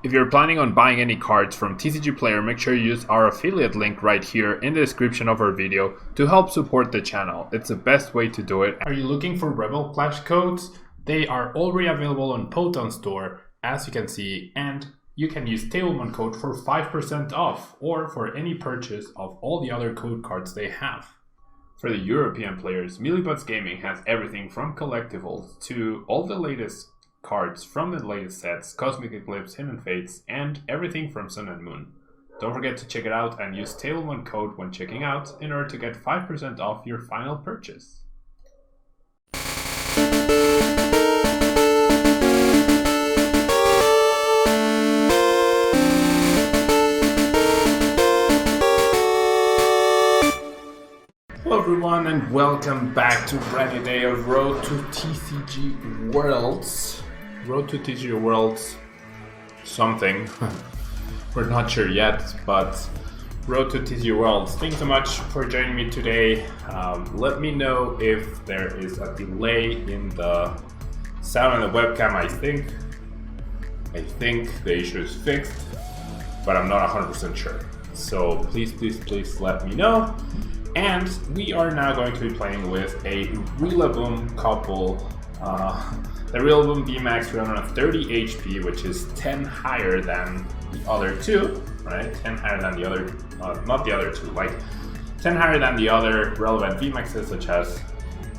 If you're planning on buying any cards from TCG Player, make sure you use our affiliate link right here in the description of our video to help support the channel. It's the best way to do it. Are you looking for Rebel Clash codes? They are already available on Poton Store, as you can see, and you can use Tablemon code for 5% off, or for any purchase of all the other code cards they have. For the European players, Millibuds Gaming has everything from collectibles to all the latest cards from the latest sets, Cosmic Eclipse, Hidden Fates, and everything from Sun and Moon. Don't forget to check it out and use Tablemon code when checking out in order to get 5% off your final purchase. Hello everyone and welcome back to brand new day of Road to TCG Worlds. Road to TCG Worlds something. We're not sure yet, but Road to TCG Worlds. Thanks so much for joining me today. Let me know if there is a delay in the sound on the webcam. I think the issue is fixed, but I'm not 100% sure. So please let me know. And we are now going to be playing with a Rillaboom couple, the Rillaboom VMAX 330 HP, which is 10 higher than the other two, right? 10 higher than the other, not the other two, like 10 higher than the other relevant VMAXs, such as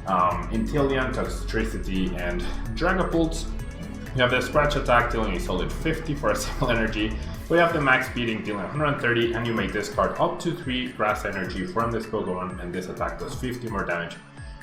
Inteleon, Toxtricity, and Dragapult. We have the Scratch attack dealing a solid 50 for a single energy. We have the max beating dealing 130, and you may discard up to 3 Grass Energy from this Pokemon, and this attack does 50 more damage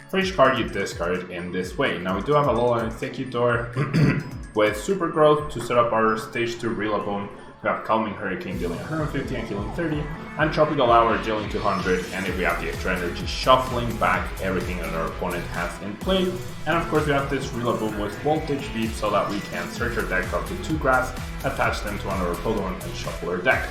for each card you discard in this way. Now we do have Alolan Exeggutor with Super Growth to set up our stage 2 Rillaboom. We have Calming Hurricane dealing 150 and healing 30, and Tropical Hour dealing 200, and if we have the extra energy, shuffling back everything that our opponent has in play. And of course we have this Rillaboom with Voltage Beat so that we can search our deck up to 2 grass, attach them to one of our Pokemon, and shuffle our deck.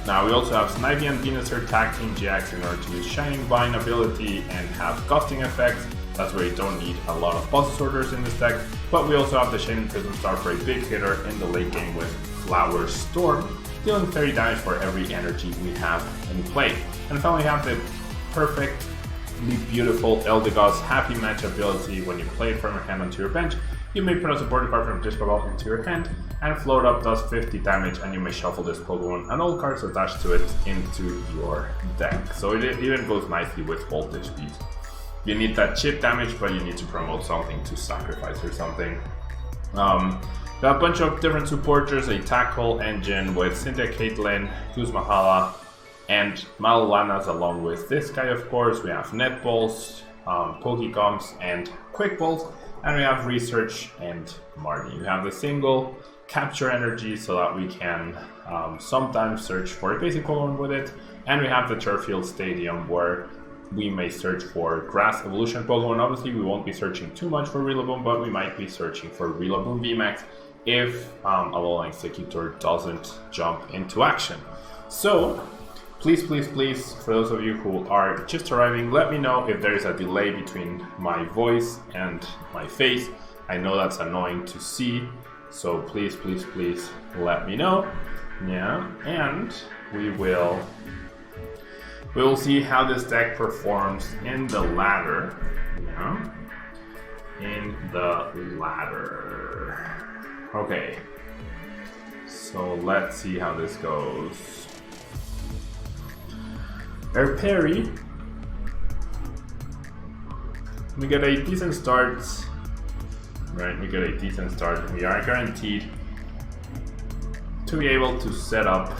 Now we also have Snivy and Venusaur Tag Team GX in order to use Shining Vine ability and have Gusting effects. That's where you don't need a lot of Buzz Sorters in this deck, but we also have the Shaymin Prism Star for a big hitter in the late game with Flower Storm, dealing 30 damage for every energy we have in play. And finally we have the perfectly beautiful Eldegoss Happy Match ability. When you play it from your hand onto your bench, you may put a support card from discard ball into your hand, and Float Up does 50 damage, and you may shuffle this Pokemon and all cards attached to it into your deck. So it even goes nicely with Voltage Beat. You need that chip damage, but you need to promote something to sacrifice or something. We have a bunch of different supporters, a Tag Call engine with Cynthia Caitlin, Guzma Hala, and Mallow Lana, along with this guy, of course. We have Netballs, Pokecoms, and Quick Balls, and we have Research and Marnie. We have the single Capture Energy so that we can sometimes search for a basic Pokemon with it, and we have the Turffield Stadium where we may search for Grass Evolution Pokemon. Obviously we won't be searching too much for Rillaboom, but we might be searching for Rillaboom VMAX if Alolan Exeggutor doesn't jump into action. So please, for those of you who are just arriving, let me know if there is a delay between my voice and my face. I know that's annoying to see, so please let me know. Yeah, and we will see how this deck performs in the ladder. Yeah, in the ladder. Okay, so let's see how this goes. Our parry, we get a decent start. Right, we get a decent start. We are guaranteed to be able to set up.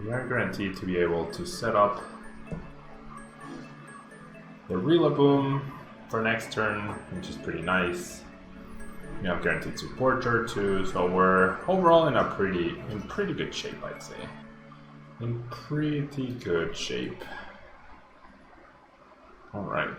We are guaranteed to be able to set up the Rillaboom for next turn, which is pretty nice. We have guaranteed supporter too, so we're overall in pretty good shape, I'd say. In pretty good shape. All right.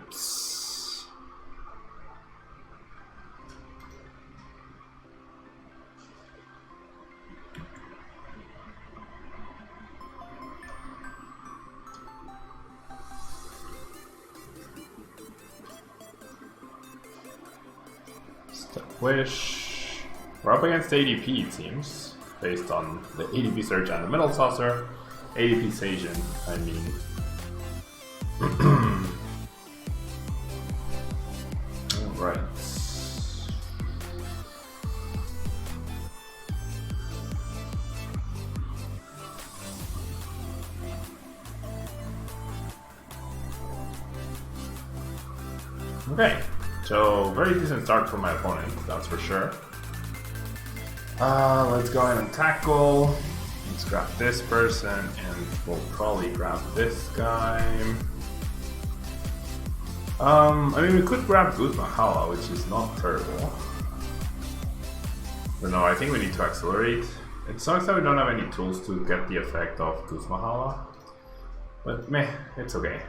Step Wish. We're up against ADP, it seems, based on the ADP search and the middle saucer. ADP Sasian, I mean. Alright. Okay, so very decent start for my opponent, that's for sure. Let's go ahead and tackle. Let's grab this person, and we'll probably grab this guy. I mean, we could grab Guzma Hala, which is not terrible. But no, I think we need to accelerate. It sucks that we don't have any tools to get the effect of Guzma Hala. But meh, it's okay.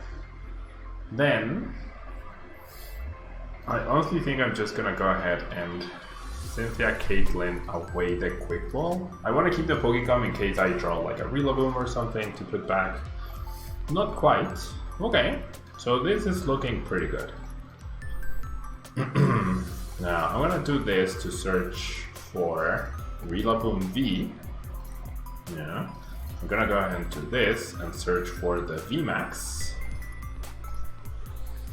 Then, I honestly think I'm just gonna go ahead and Cynthia Caitlin away the quick ball. I want to keep the Pokecom in case I draw like a Rillaboom or something to put back. Not quite. Okay, so this is looking pretty good. Now I'm gonna do this to search for Rillaboom V. Yeah, I'm gonna go ahead and do this and search for the VMAX.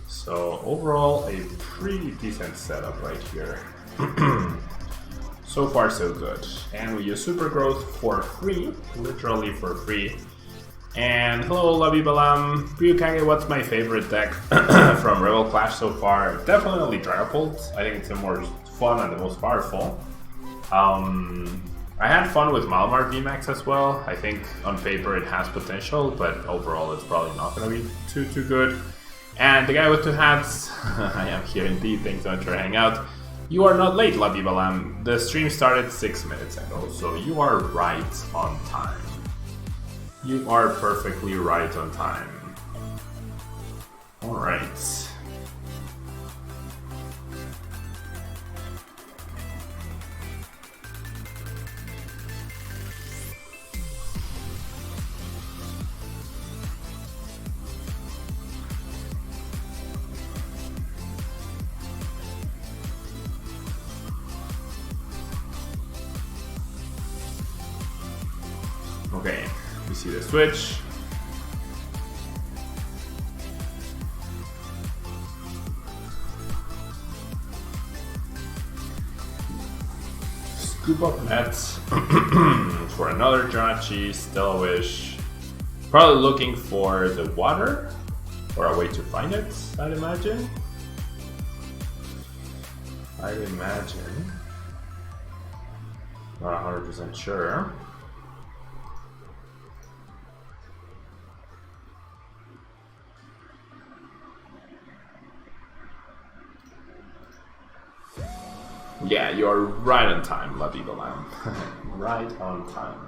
So overall, a pretty decent setup right here. So far so good. And we use Super Growth for free, literally for free. And hello Labibalam, Ryukage, what's my favorite deck from Rebel Clash so far? Definitely Dragapult. I think it's the most fun and the most powerful. I had fun with Malamar VMAX as well. I think on paper it has potential, but overall it's probably not going to be too good. And the guy with two hats, I am here indeed, thanks so much for hanging out. You are not late, Labibalam. The stream started 6 minutes ago, so you are right on time. You are perfectly right on time. Alright. Okay, we see the switch. Scoop up nets for another Jirachi, Stella Wish. Probably looking for the water or a way to find it, I'd imagine. Not 100% sure. Yeah, you're right on time, Labibalam. Right on time.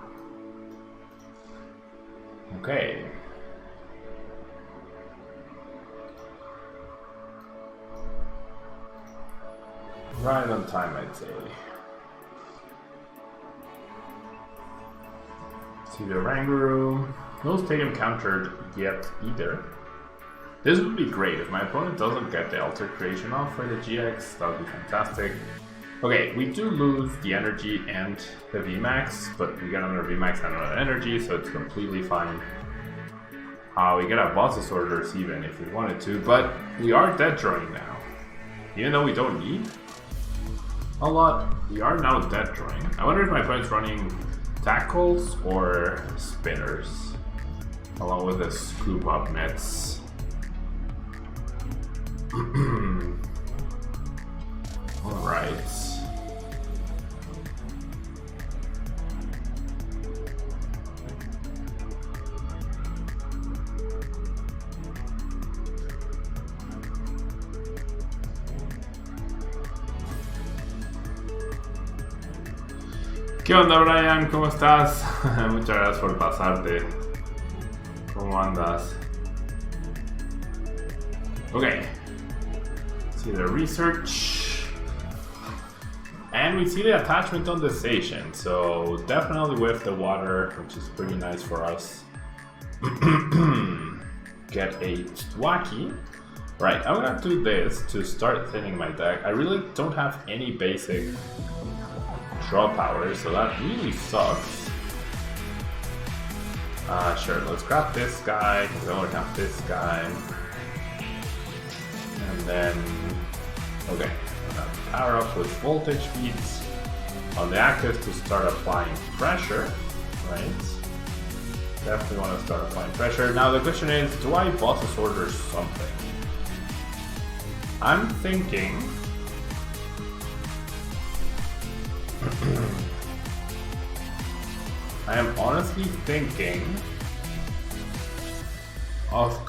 Okay. Right on time, I'd say. See the Ranguru. No stadium countered yet either. This would be great if my opponent doesn't get the alter creation off for the GX. That would be fantastic. Okay, we do lose the energy and the VMAX, but we get another VMAX and another energy, so it's completely fine. We get a boss's orders even if we wanted to, but we are dead drawing now. Even though we don't need a lot, we are now dead drawing. I wonder if my opponent's running Tag Calls or Spinners, along with the Scoop Up Nets. Alright. ¿Qué onda, Brian? ¿Cómo estás? Muchas gracias por pasarte. ¿Cómo andas? Okay. See the research. And we see the attachment on the station. So definitely with the water, which is pretty nice for us. Get a Thwackey. Right, I'm gonna do this to start thinning my deck. I really don't have any basic draw power, so that really sucks. Sure, let's grab this guy, because I only have this guy. And then, okay, power up with voltage beats on the active to start applying pressure, right? Definitely want to start applying pressure. Now the question is, do I bosses order something? I'm thinking... I am honestly thinking of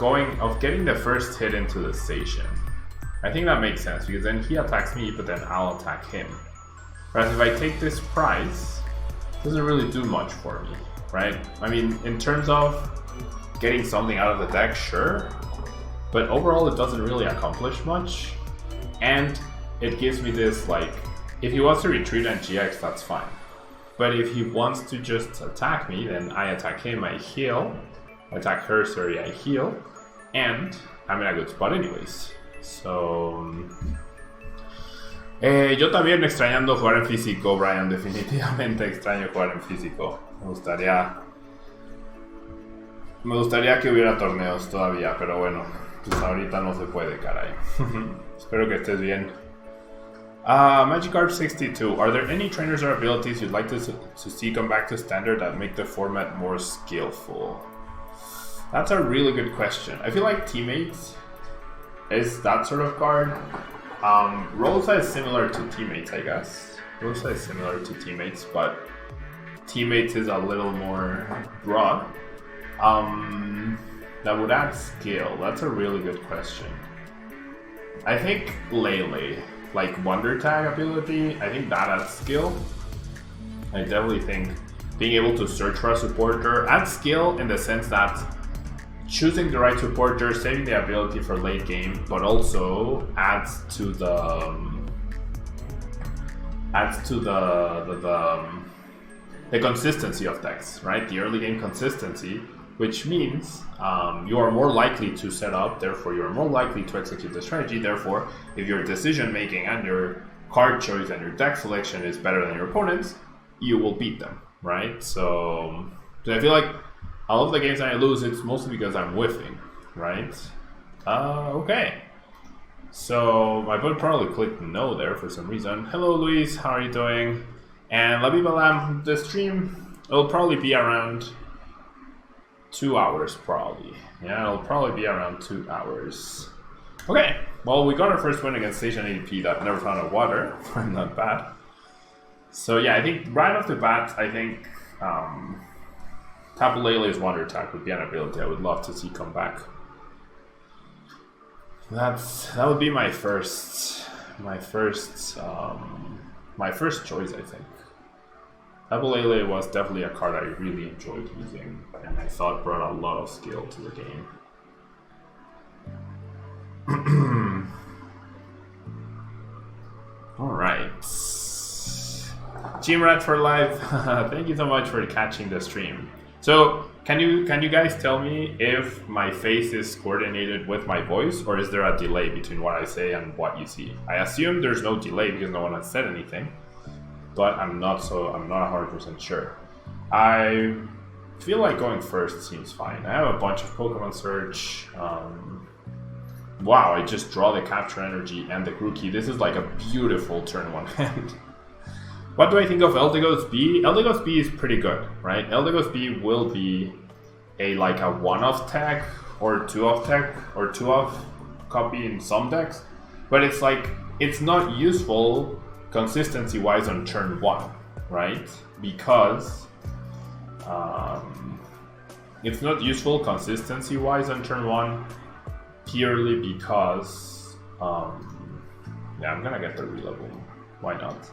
getting the first hit into the station. I think that makes sense because then he attacks me, but then I'll attack him. Whereas if I take this prize, it doesn't really do much for me, right? I mean, in terms of getting something out of the deck, sure, but overall it doesn't really accomplish much. And it gives me this, like, if he wants to retreat and GX, that's fine. But if he wants to just attack me, then I attack him, I heal. I attack her, sorry, I heal. And I'm in a good spot anyways. So... yo también extrañando jugar en físico, Brian. Definitivamente extraño jugar en físico. Me gustaría que hubiera torneos todavía, pero bueno, pues ahorita no se puede, caray. Espero que estés bien. Magikarp 62. Are there any trainers or abilities you'd like to see come back to standard that make the format more skillful? That's a really good question. I feel like Teammates is that sort of card. Rosa is similar to Teammates, I guess. Rosa is similar to Teammates, but Teammates is a little more broad. That would add skill. That's a really good question. I think Lele, like Wonder Tag ability, I think that adds skill. I definitely think being able to search for a supporter adds skill in the sense that choosing the right supporter, saving the ability for late game, but also adds to the consistency of decks, right? The early game consistency, which means you are more likely to set up, therefore you are more likely to execute the strategy. Therefore, if your decision making and your card choice and your deck selection is better than your opponent's, you will beat them, right? So I feel like all of the games I lose, it's mostly because I'm whiffing, right? Okay. So my bot probably clicked no there for some reason. Hello, Luis. How are you doing? And Labi Balam, the stream will probably be around 2 hours, probably. Yeah, it'll probably be around 2 hours. Okay. Well, we got our first win against Station ADP that never found a water. Not bad. So yeah, I think right off the bat, I think Tapu Lele's Wonder Attack would be an ability I would love to see come back. That would be my first choice, I think. Tapu Lele was definitely a card I really enjoyed using, and I thought brought a lot of skill to the game. Alright. Gmrat for life. Thank you so much for catching the stream. So, can you guys tell me if my face is coordinated with my voice, or is there a delay between what I say and what you see? I assume there's no delay because no one has said anything, but I'm not 100% sure. I feel like going first seems fine. I have a bunch of Pokemon search. Wow, I just draw the Capture Energy and the Grookey. This is like a beautiful turn one hand. What do I think of Eldegoss B? Eldegoss B is pretty good, right? Eldegoss B will be a 1-off tag or 2-off tag or 2-off copy in some decks, but it's not useful consistency wise on turn 1, right? Because it's not useful consistency wise on turn 1 purely because yeah, I'm gonna get the Rillaboom. Why not?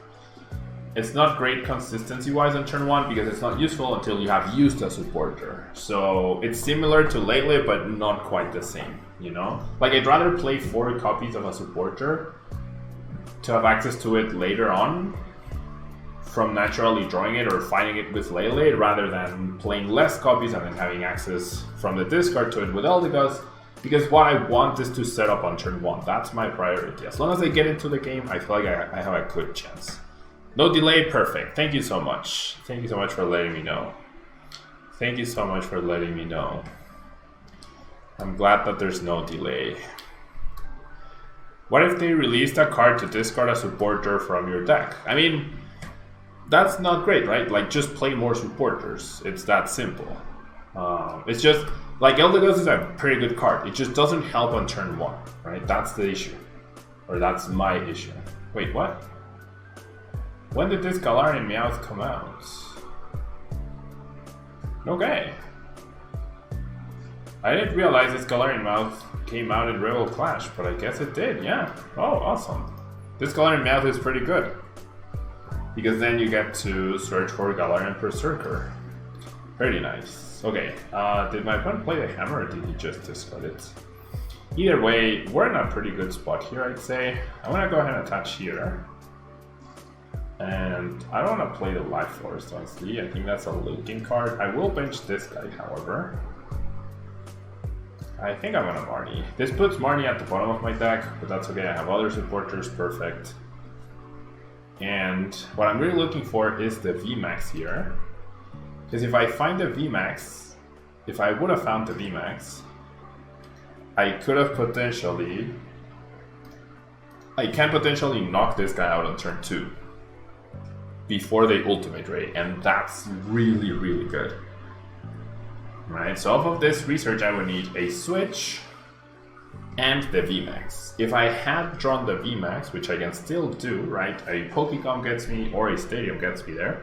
It's not great consistency-wise on turn 1 because it's not useful until you have used a supporter. So it's similar to Lele, but not quite the same, you know? Like, I'd rather play 4 copies of a supporter to have access to it later on from naturally drawing it or finding it with Lele, rather than playing less copies and then having access from the discard to it with Eldegoss, because what I want is to set up on turn 1. That's my priority. As long as I get into the game, I feel like I have a good chance. No delay, perfect. Thank you so much. Thank you so much for letting me know. Thank you so much for letting me know. I'm glad that there's no delay. What if they released a card to discard a supporter from your deck? I mean, that's not great, right? Like, just play more supporters. It's that simple. It's just, like, Eldegoss is a pretty good card. It just doesn't help on turn 1, right? That's the issue. Or that's my issue. Wait, what? When did this Galarian Meowth come out? Okay. I didn't realize this Galarian Meowth came out in Rebel Clash, but I guess it did, yeah. Oh, awesome. This Galarian Meowth is pretty good. Because then you get to search for Galarian Berserker. Pretty nice. Okay, did my opponent play the hammer or did he just discard it? Either way, we're in a pretty good spot here, I'd say. I want to go ahead and attach here. And I don't want to play the Life Forest, honestly. I think that's a looting card. I will bench this guy, however. I think I'm gonna Marnie. This puts Marnie at the bottom of my deck, but that's okay. I have other supporters, perfect. And what I'm really looking for is the VMAX here. Because if I find the VMAX, if I would have found the VMAX, I could have potentially... I can potentially knock this guy out on turn 2. Before they ultimate ray, and that's really, really good. Right, so off of this research I would need a switch and the VMAX. If I had drawn the VMAX, which I can still do, right, a Pokémon gets me or a Stadium gets me there,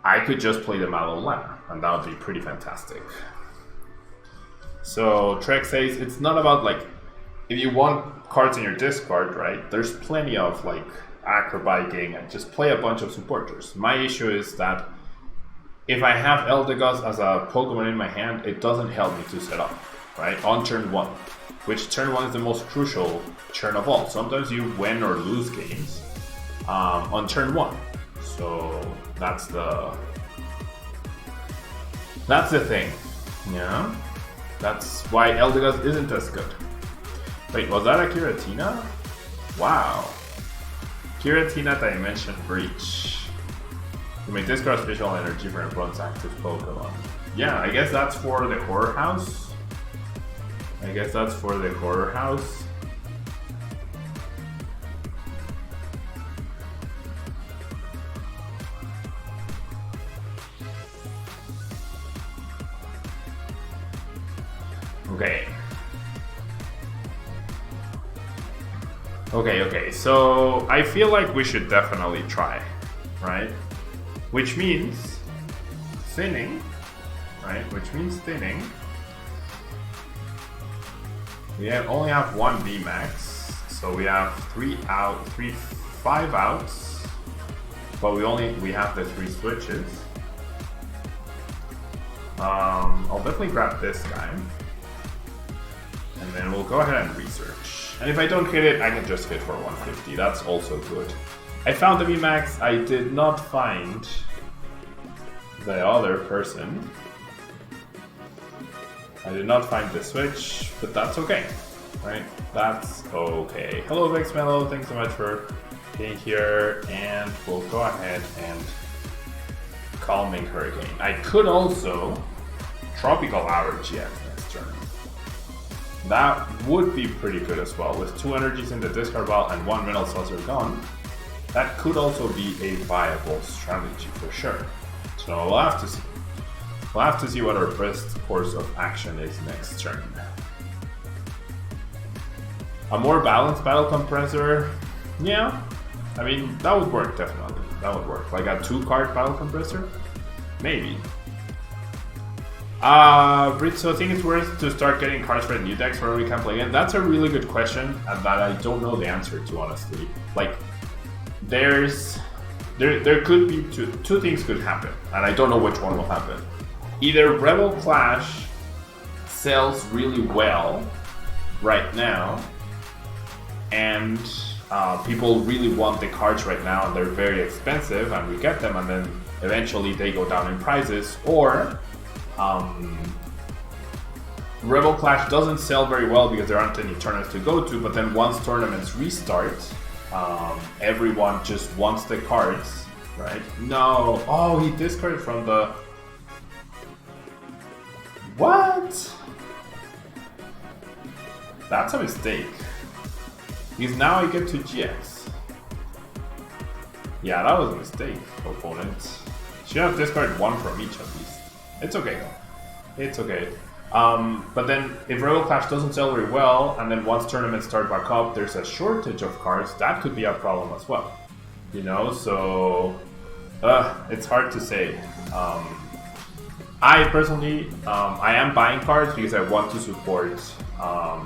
I could just play the Mallow Lana, and that would be pretty fantastic. So Trek says it's not about, like, if you want cards in your discard, right, there's plenty of, like, acrobating and just play a bunch of supporters. My issue is that if I have Eldegoss as a Pokemon in my hand, it doesn't help me to set up, right? On turn 1, which turn 1 is the most crucial turn of all. Sometimes you win or lose games on turn 1. So that's the thing, yeah? That's why Eldegoss isn't as good. Wait, was that a Giratina? Wow. Giratina Dimension Breach. You may discard special energy for opponent's active Pokemon. Yeah, I guess that's for the Horror House. Okay, so I feel like we should definitely try, right? Which means thinning, right? We only have one VMAX, so we have 5 outs, but we have the 3 switches. I'll definitely grab this guy, and then we'll go ahead and research. And if I don't hit it, I can just hit for 150. That's also good. I found the VMAX. I did not find the other person. I did not find the switch, but that's okay, right? That's okay. Hello, Vex Mellow. Thanks so much for being here. And we'll go ahead and Calming Hurricane. I could also Tropical Hour GX next turn. That would be pretty good as well. With 2 energies in the discard pile and 1 Mineral Saucer gone, that could also be a viable strategy for sure. So we'll have to see. We'll have to see what our best course of action is next turn. A more balanced Battle Compressor, yeah. I mean, that would work, definitely. That would work. Like a 2-card Battle Compressor? Maybe. Brit, so I think it's worth to start getting cards for the new decks where we can play again. That's a really good question that I don't know the answer to, honestly. Like, there could be two things could happen, and I don't know which one will happen. Either Rebel Clash sells really well right now, and people really want the cards right now, and they're very expensive, and we get them, and then eventually they go down in prices, or Rebel Clash doesn't sell very well because there aren't any tournaments to go to, but then once tournaments restart, everyone just wants the cards, right? No. Oh, he discarded from the... What? That's a mistake. Because now I get to GX. Yeah, that was a mistake, opponent. Should have discarded one from each at least. It's okay though. It's okay. But then if Royal Clash doesn't sell very well, and then once tournaments start back up, there's a shortage of cards, that could be a problem as well. You know, so it's hard to say. I personally, I am buying cards because I want to support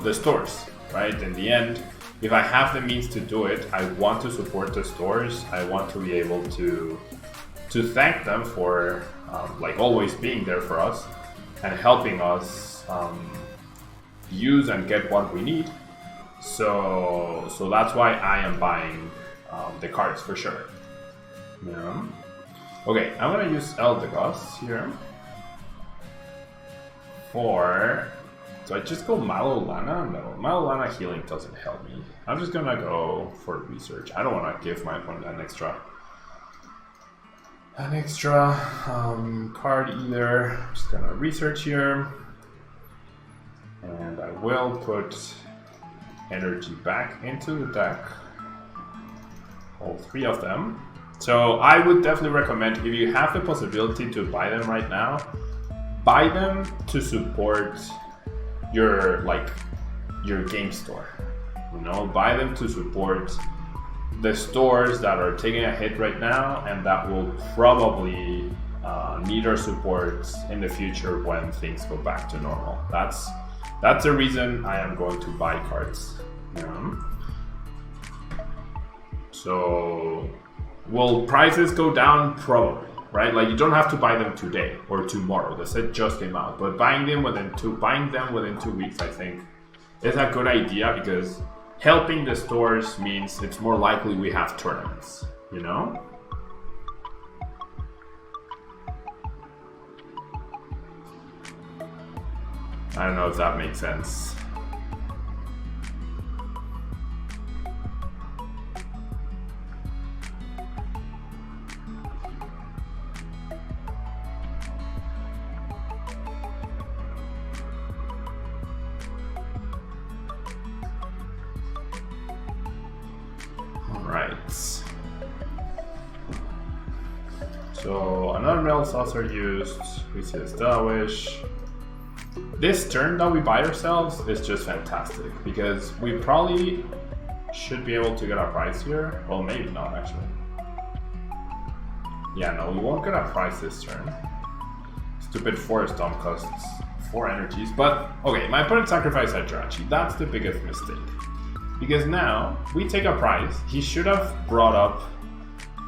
the stores, right? In the end, if I have the means to do it, I want to support the stores. I want to be able to thank them for like always being there for us and helping us use and get what we need. So that's why I am buying the cards for sure. Yeah. Okay, I'm gonna use Eldegoss here for... So I just go Mallow Lana? No, Mallow Lana healing doesn't help me. I'm just gonna go for research. I don't want to give my opponent an extra card either. I'm just gonna research here. And I will put energy back into the deck. All three of them. So I would definitely recommend, if you have the possibility to buy them right now, buy them to support your game store. You know, buy them to support the stores that are taking a hit right now and that will probably need our support in the future when things go back to normal. That's the reason I am going to buy cards. So will prices go down? Probably. Right, like you don't have to buy them today or tomorrow. The set just came out, but buying them within 2 weeks, I think, is a good idea because helping the stores means it's more likely we have tournaments. You know. I don't know if that makes sense. So another Metal Saucer used, we see a Starwish. This turn that we buy ourselves is just fantastic because we probably should be able to get a prize here. Well, maybe not actually. Yeah, no, we won't get a prize this turn. Stupid Forest Stomp costs 4 energies, but okay, my opponent sacrificed a Jirachi. That's the biggest mistake. Because now we take a prize. He should have brought up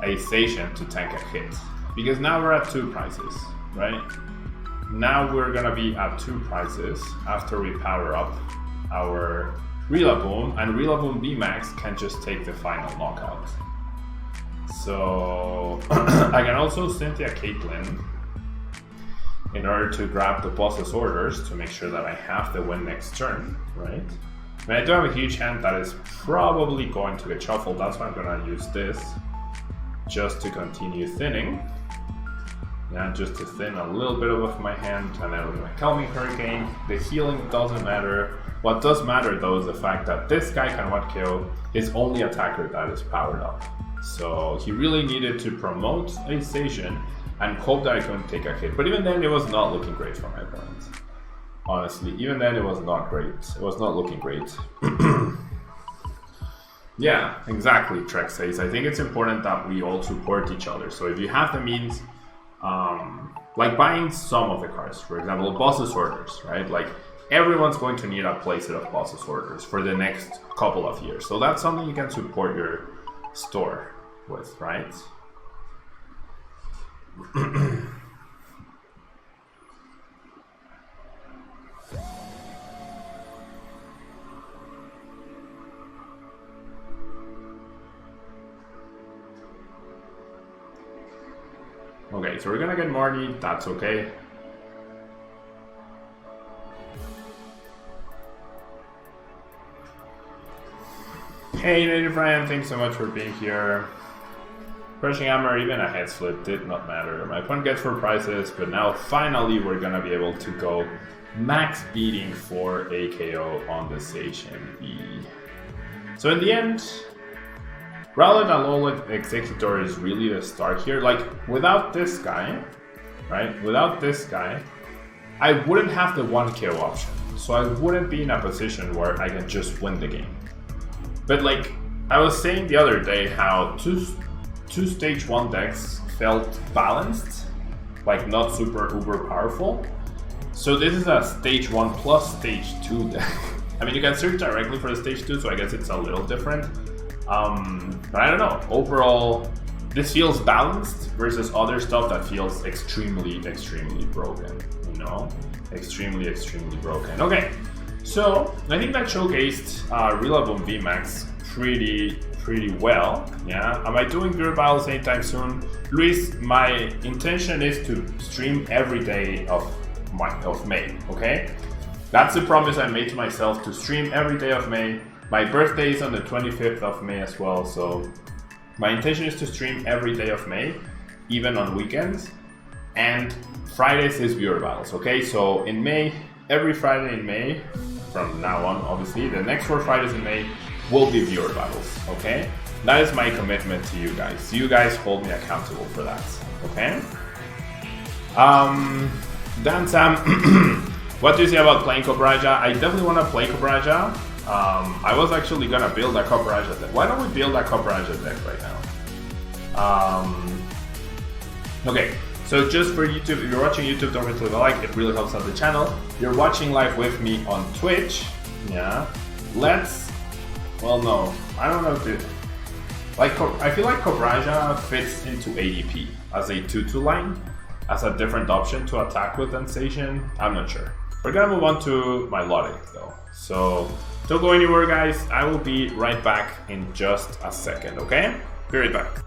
a station to tank a hit. Because now we're at 2 prizes, right? Now we're gonna be at 2 prizes after we power up our Rillaboom, and Rillaboom VMAX can just take the final knockout. So I can also Cynthia Caitlin in order to grab the boss's orders to make sure that I have the win next turn, right? And I do have a huge hand that is probably going to get shuffled. That's why I'm gonna use this just to continue thinning. Yeah, just to thin a little bit of my hand, and then with my Calming Hurricane, the healing doesn't matter. What does matter though is the fact that this guy can one-kill his only attacker that is powered up. So he really needed to promote a station and hope that I couldn't take a hit. But even then, it was not looking great for my opponent. Honestly, even then it was not great. It was not looking great. Yeah, exactly, Trek says. I think it's important that we all support each other. So if you have the means, like buying some of the cards, for example, boss's orders, right? Like everyone's going to need a playset of boss's orders for the next couple of years. So that's something you can support your store with, right? Okay, so we're gonna get Marnie, that's okay. Hey native friend, thanks so much for being here. Crushing Hammer, even a head split did not matter. My opponent gets 4 prizes, but now finally we're gonna be able to go max beating for AKO on the Station V. So in the end, Rowlet and Alolan Exeggutor is really the start here. Like, without this guy, right? Without this guy, I wouldn't have the 1 KO option. So I wouldn't be in a position where I can just win the game. But like, I was saying the other day how two stage 1 decks felt balanced, like not super uber powerful. So this is a stage 1 plus stage 2 deck. I mean, you can search directly for the stage 2, so I guess it's a little different. But I don't know, overall, this feels balanced versus other stuff that feels extremely broken, you know? Extremely broken. Okay, so I think that showcased Rillaboom VMAX pretty well. Yeah, am I doing beer battles anytime soon? Luis, my intention is to stream every day of May, okay? That's the promise I made to myself, to stream every day of May. My birthday is on the 25th of May as well, so my intention is to stream every day of May, even on weekends, and Fridays is viewer battles, okay? So in May, every Friday in May, from now on, obviously, the next 4 Fridays in May will be viewer battles, okay? That is my commitment to you guys. You guys hold me accountable for that, okay? Dan Sam, what do you say about playing Cobraja? I definitely want to play Cobraja. I was actually gonna build a Cobraja deck. Why don't we build a Cobraja deck right now? Okay, so just for YouTube, if you're watching YouTube, don't forget to leave a like, it really helps out the channel. You're watching live with me on Twitch, yeah. Well no, I don't know if it, like, I feel like Cobraja fits into ADP as a 2-2 line, as a different option to attack with than Station. I'm not sure. We're gonna move on to my Melodic though, so don't go anywhere guys, I will be right back in just a second, okay? Be right back.